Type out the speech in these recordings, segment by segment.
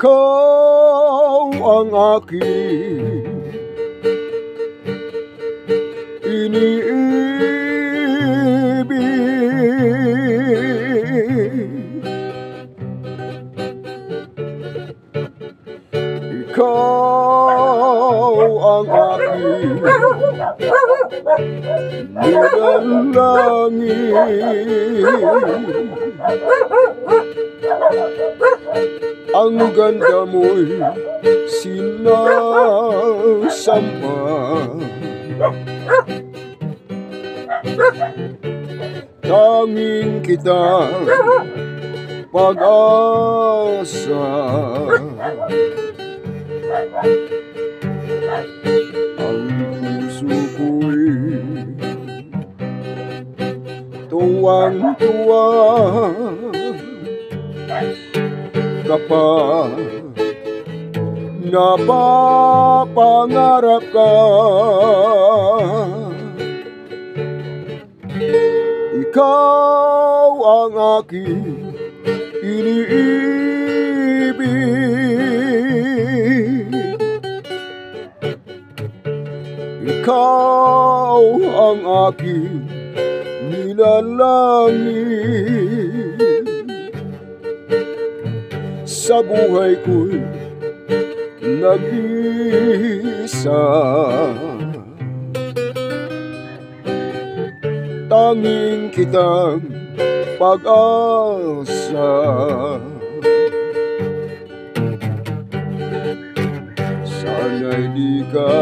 Ikaw ang aking iniibig. Ikaw ang aking nilalangin. Ang ganda mo'y sinasamba, tanging kitang pag-asa. Ang puso ko'y tuwang-tuwa kapag napapangarap ka. Ikaw ang aking iniibig. Ikaw ang aking nilalangin. Sa buhay ko'y nag-iisa, tanging kitang pag-asa. Sana'y di ka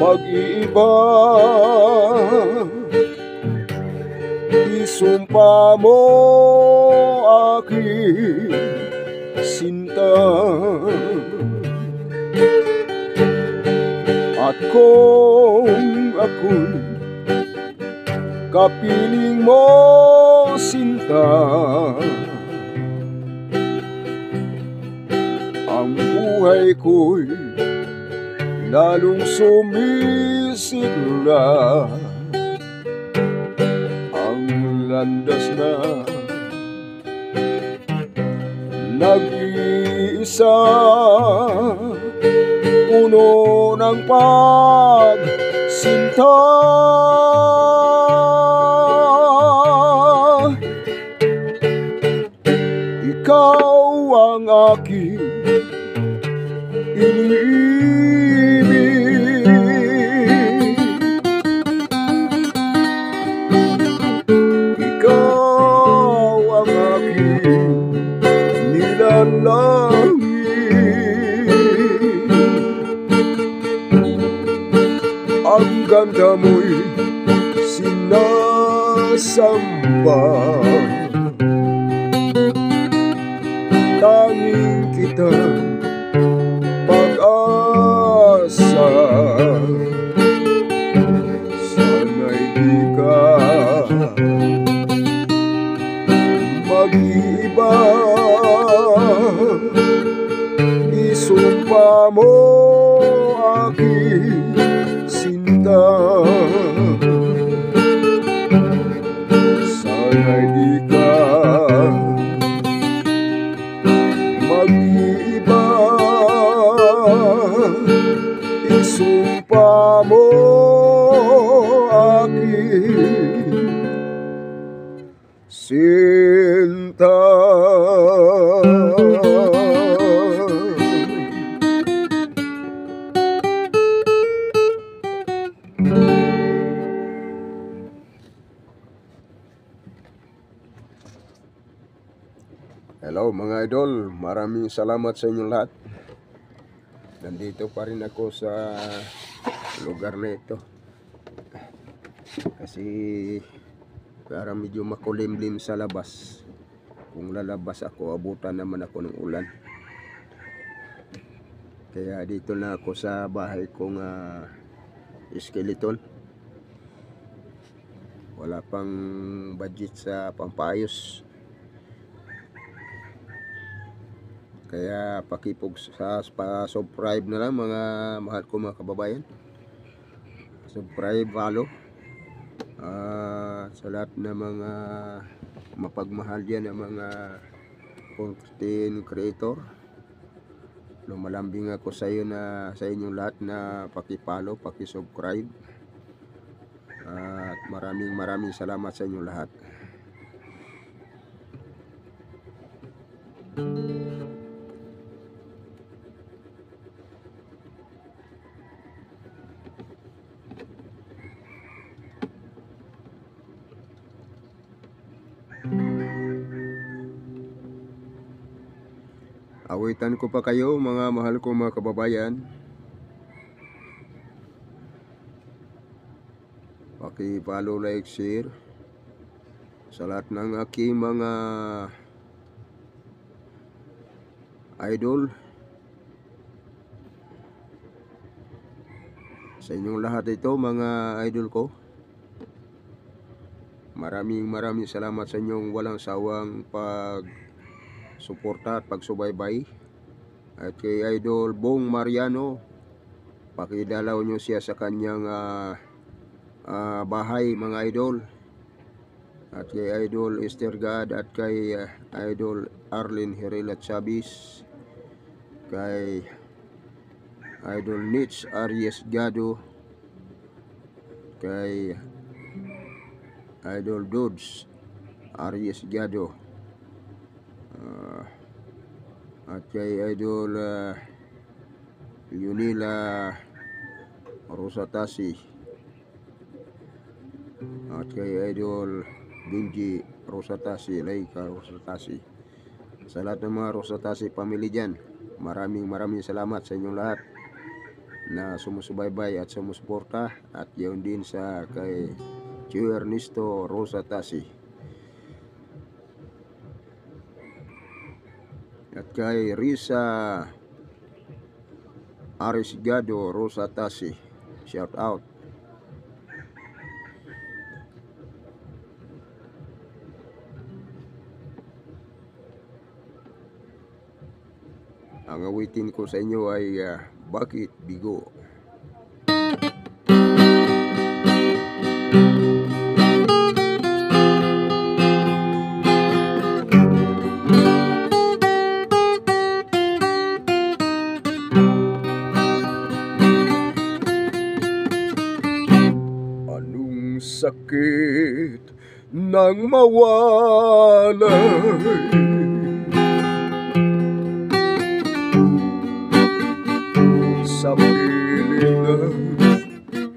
mag-iiba, isumpa mo aking sinta. At kung ako'y kapiling mo, sinta, ang buhay ko'y lalong sumisigla. Ang landas na nag-iisa, puno ng pagsinta. Ikaw ang aking iniibig. Ikaw ang aking nilalangin. Ang ganda mo'y sinasamba, tanging kitang pag-asa. Sana'y di ka mag-iiba, isumpa mo aking sinta. Sana'y di ka mag-iiba, isumpa mo aking sinta. Hello mga idol, maraming salamat sa inyong lahat. Nandito pa rin ako sa lugar na ito kasi para medyo makulimlim sa labas. Kung lalabas ako, abutan naman ako ng ulan. Kaya dito na ako sa bahay kong skeleton. Wala pang budget sa pampayos. Kaya pakipog sa subscribe na lang mga mahal ko mga kababayan. Subscribe, follow. Sa lahat na mga mapagmahal yan ng mga content creator. Lumalambing ako sa iyo na sa inyong lahat na paki-follow, paki-subscribe. At maraming salamat sa inyong lahat. Awitan ko pa kayo, mga mahal ko mga kababayan. Paki-follow, like, share sa lahat ng aking mga idol. Sa inyong lahat ito, mga idol ko. Maraming salamat sa inyong walang sawang suporta at pagsubaybay. At kay Idol Bong Mariano, pakidalaw nyo siya sa kanyang bahay, mga idol. At kay Idol Esther God at kay Idol Arlene Herrera Chavez, kay Idol Nitch Aries Gado, kay Idol Dudes Aries Gado, at kay Idol Leonila Rosatasi, at kay Idol Benji Rosatasi, Laika Rosatasi. Sa lahat ng mga Rosatasi family dyan, maraming salamat sa inyong lahat na sumusubaybay at sumusuporta. At yun din sa kay Gio Ernesto Rosatasi at kay Risa Arisgado Rosatasi, shout out. Ang awitin ko sa inyo ay Bakit Bigo. Anong sakit nang mawalay, sa piling ng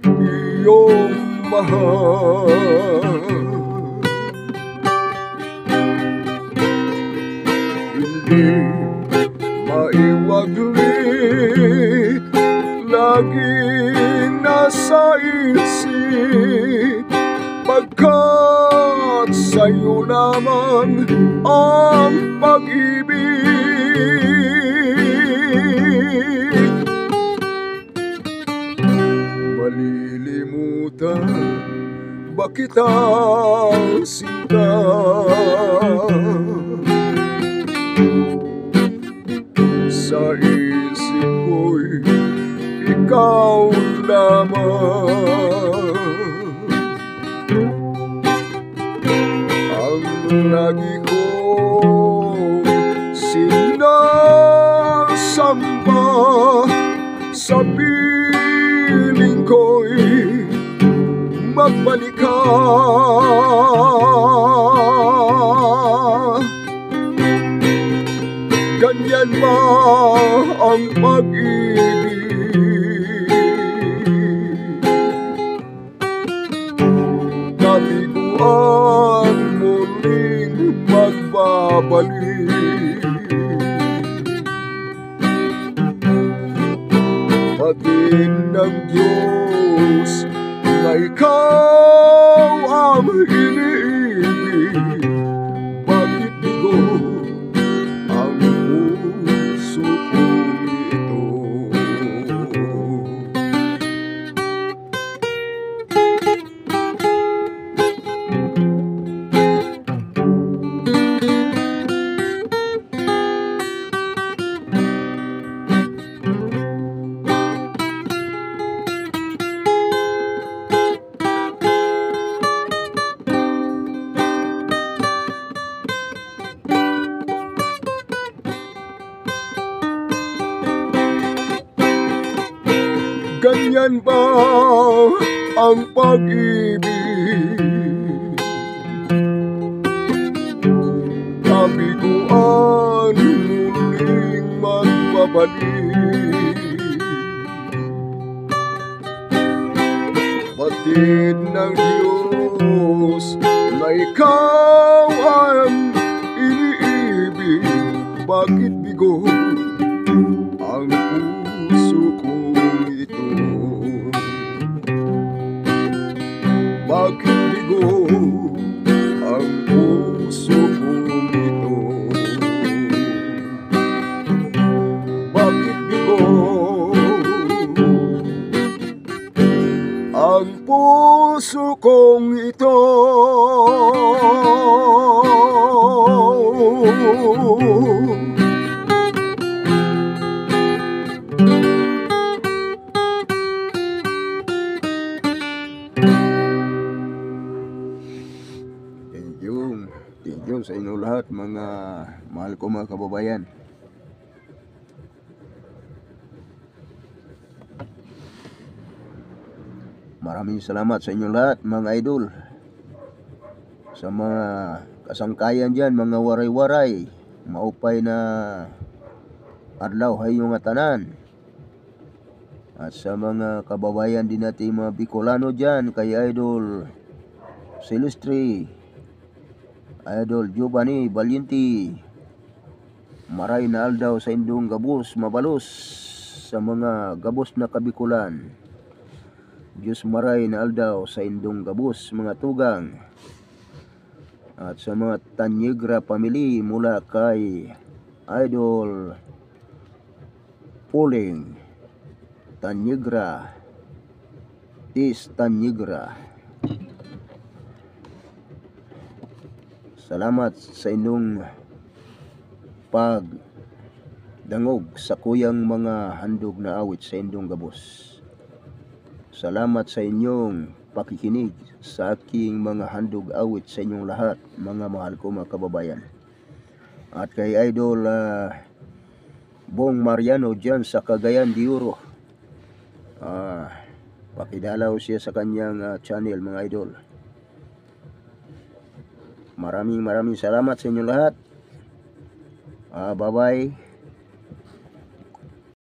iyong mahal. Hindi maiwaglit, laging nasa isip, pagkat sa'yo naman ang pag-ibig. Malilimutan ba kitang sinta? Sa isip ko'y ikaw lamang ang lagi kong sinasamba. Sa piling ko'y magbalik ka. Ganyan ba ang pag-ibig? Nabiguan muling magbabalik. Batid ng Diyos na ikaw ang iniibig. Bakit bigo ang puso kong ito? Kailan ba ang pag-ibig? Kabiguan muling magbabalik. Batid ng Diyos na ikaw ang iniibig. Bakit bigo ang puso kong ito? Bakit bigo ang puso kong ito? Bakit bigo ang puso kong ito? Thank you sa inyo lahat, mga mahal ko mga kababayan. Maraming salamat sa inyo lahat, mga idol. Sa mga kasangkayan dyan, mga waray-waray, maupay na adlaw hayong nga tanan. At sa mga kababayan din natin, mga Bicolano dyan, kay Idol Silvestre, Idol Giovanni Valiente, maray na aldaw sa indong gabos mabalos, sa mga gabos na kabikulan. Diyos maray na aldaw sa indong gabos mga tugang. At sa mga Tanyegra family mula kay Idol Puling Tanyegra, Tis Tanyegra, salamat sa inyong pagdangog sa kuyang mga handog na awit sa inyong gabos. Salamat sa inyong pakikinig sa aking mga handog awit sa inyong lahat, mga mahal ko mga kababayan. At kay Idol Bong Mariano dyan sa Cagayan de Oro, pakidalaw siya sa kanyang channel, mga idol. Maraming salamat sa inyo lahat. Bye bye.